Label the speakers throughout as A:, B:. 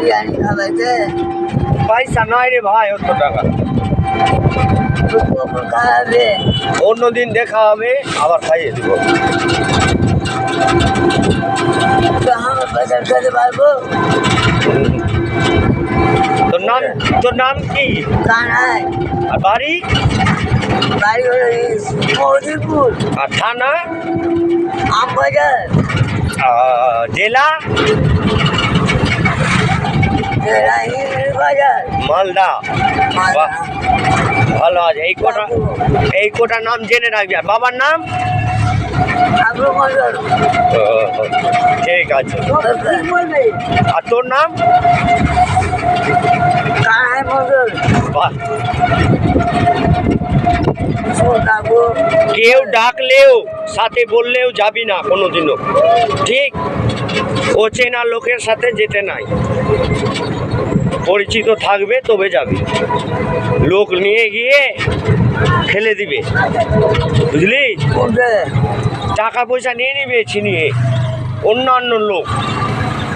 A: বিরিয়ানি খাওয়াইতে
B: পয়সা নাই রে ভাই অত টাকা
A: কখন খাওয়াবে
B: অন্যদিন দেখা হবে আবার খাইয়ে দিব
A: তো আমার পয়সা খেতে পারবো
B: তোর নাম কি
A: কানাই
B: আর বাড়ি
A: বাড়ি হলো মৌদিপুর
B: আর থানা
A: আমবাজার
B: জেলা
A: বাজার
B: মালদা বাহ ভালো আছে এই কোটা নাম জেনে রাখবি আর বাবার নাম
A: আগ্রমন্ডল
B: ঠিক আছে আর তোর নাম
A: কানাই মন্ডল
B: বাহ
A: কাকু
B: কেউ ডাকলেও সাথে বললেও যাবি না কোনোদিনও ঠিক অচেনা লোকের সাথে যেতে নাই পরিচিত থাকবে তবে যাবি লোক নিয়ে গিয়ে ফেলে দিবে বুঝলি
A: কোনটা
B: টাকা পয়সা নিয়ে নিবে ছিনিয়ে অন্যান্য লোক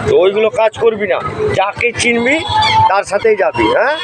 B: তো ওইগুলো কাজ করবি না যাকে চিনবি তার সাথেই যাবি হ্যাঁ